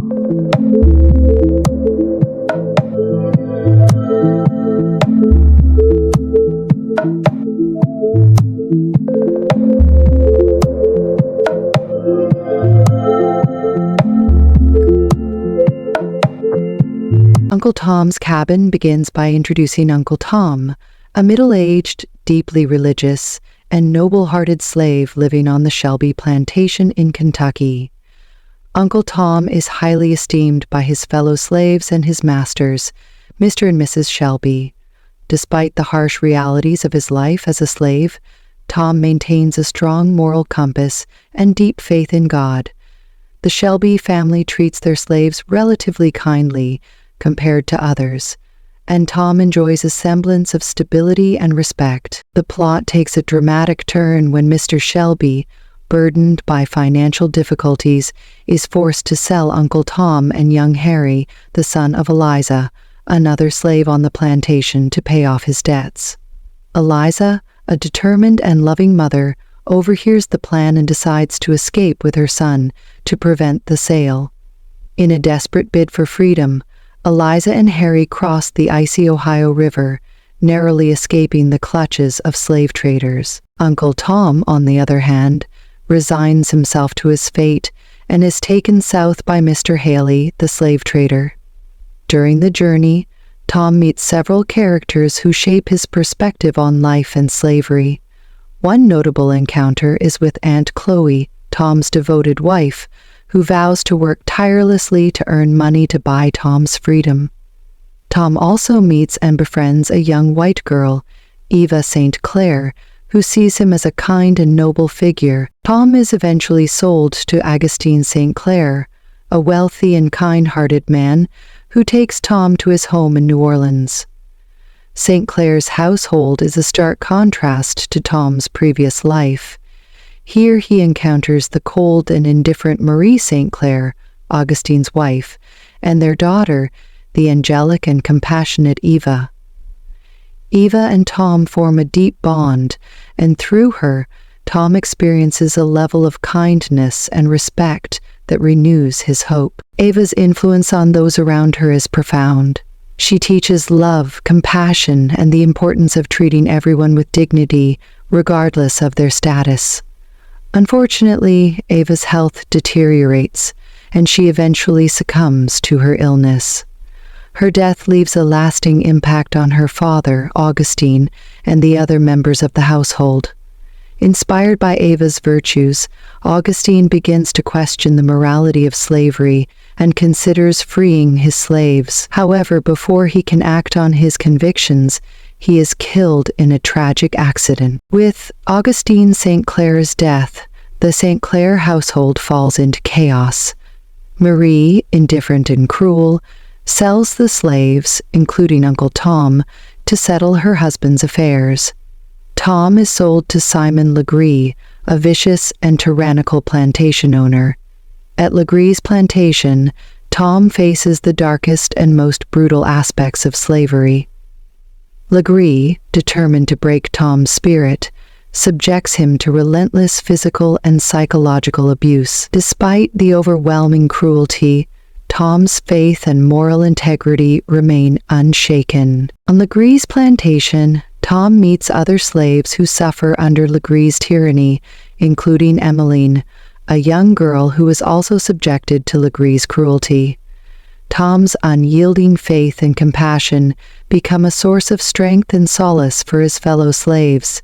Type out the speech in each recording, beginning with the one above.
Uncle Tom's Cabin begins by introducing Uncle Tom, a middle-aged, deeply religious, and noble-hearted slave living on the Shelby plantation in Kentucky. Uncle Tom is highly esteemed by his fellow slaves and his masters, Mr. and Mrs. Shelby. Despite the harsh realities of his life as a slave, Tom maintains a strong moral compass and deep faith in God. The Shelby family treats their slaves relatively kindly compared to others, and Tom enjoys a semblance of stability and respect. The plot takes a dramatic turn when Mr. Shelby, burdened by financial difficulties, is forced to sell Uncle Tom and young Harry, the son of Eliza, another slave on the plantation, to pay off his debts. Eliza, a determined and loving mother, overhears the plan and decides to escape with her son to prevent the sale. In a desperate bid for freedom, Eliza and Harry cross the icy Ohio River, narrowly escaping the clutches of slave traders. Uncle Tom, on the other hand, resigns himself to his fate and is taken south by Mr. Haley, the slave trader. During the journey, Tom meets several characters who shape his perspective on life and slavery. One notable encounter is with Aunt Chloe, Tom's devoted wife, who vows to work tirelessly to earn money to buy Tom's freedom. Tom also meets and befriends a young white girl, Eva St. Clair, who sees him as a kind and noble figure. Tom is eventually sold to Augustine St. Clair, a wealthy and kind-hearted man who takes Tom to his home in New Orleans. St. Clair's household is a stark contrast to Tom's previous life. Here he encounters the cold and indifferent Marie St. Clair, Augustine's wife, and their daughter, the angelic and compassionate Eva. Eva and Tom form a deep bond, and through her, Tom experiences a level of kindness and respect that renews his hope. Eva's influence on those around her is profound. She teaches love, compassion, and the importance of treating everyone with dignity, regardless of their status. Unfortunately, Eva's health deteriorates, and she eventually succumbs to her illness. Her death leaves a lasting impact on her father, Augustine, and the other members of the household. Inspired by Eva's virtues, Augustine begins to question the morality of slavery and considers freeing his slaves. However, before he can act on his convictions, he is killed in a tragic accident. With Augustine St. Clair's death, the St. Clair household falls into chaos. Marie, indifferent and cruel, sells the slaves, including Uncle Tom, to settle her husband's affairs. Tom is sold to Simon Legree, a vicious and tyrannical plantation owner. At Legree's plantation, Tom faces the darkest and most brutal aspects of slavery. Legree, determined to break Tom's spirit, subjects him to relentless physical and psychological abuse. Despite the overwhelming cruelty, Tom's faith and moral integrity remain unshaken. On Legree's plantation, Tom meets other slaves who suffer under Legree's tyranny, including Emmeline, a young girl who is also subjected to Legree's cruelty. Tom's unyielding faith and compassion become a source of strength and solace for his fellow slaves.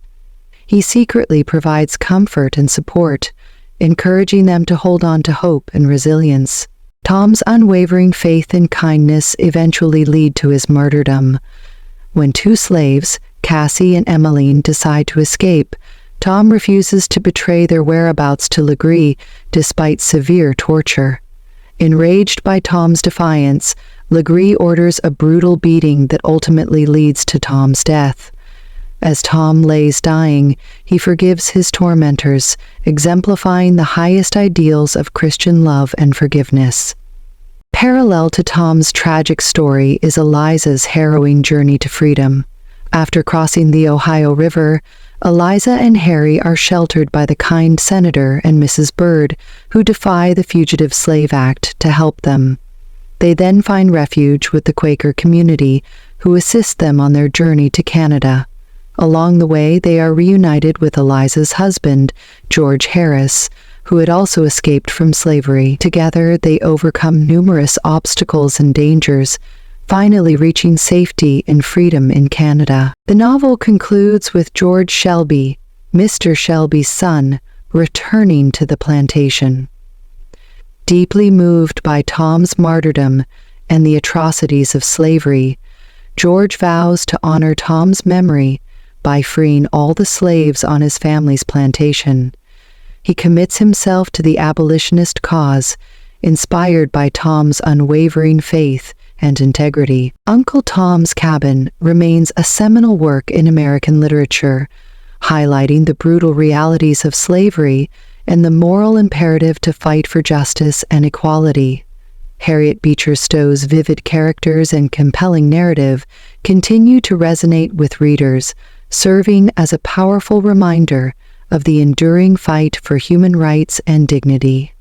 He secretly provides comfort and support, encouraging them to hold on to hope and resilience. Tom's unwavering faith and kindness eventually lead to his martyrdom. When two slaves, Cassie and Emmeline, decide to escape, Tom refuses to betray their whereabouts to Legree despite severe torture. Enraged by Tom's defiance, Legree orders a brutal beating that ultimately leads to Tom's death. As Tom lays dying, he forgives his tormentors, exemplifying the highest ideals of Christian love and forgiveness. Parallel to Tom's tragic story is Eliza's harrowing journey to freedom. After crossing the Ohio River, Eliza and Harry are sheltered by the kind Senator and Mrs. Bird, who defy the Fugitive Slave Act to help them. They then find refuge with the Quaker community, who assist them on their journey to Canada. Along the way, they are reunited with Eliza's husband, George Harris, who had also escaped from slavery. Together, they overcome numerous obstacles and dangers, finally reaching safety and freedom in Canada. The novel concludes with George Shelby, Mr. Shelby's son, returning to the plantation. Deeply moved by Tom's martyrdom and the atrocities of slavery, George vows to honor Tom's memory by freeing all the slaves on his family's plantation. He commits himself to the abolitionist cause, inspired by Tom's unwavering faith and integrity. Uncle Tom's Cabin remains a seminal work in American literature, highlighting the brutal realities of slavery and the moral imperative to fight for justice and equality. Harriet Beecher Stowe's vivid characters and compelling narrative continue to resonate with readers, serving as a powerful reminder of the enduring fight for human rights and dignity.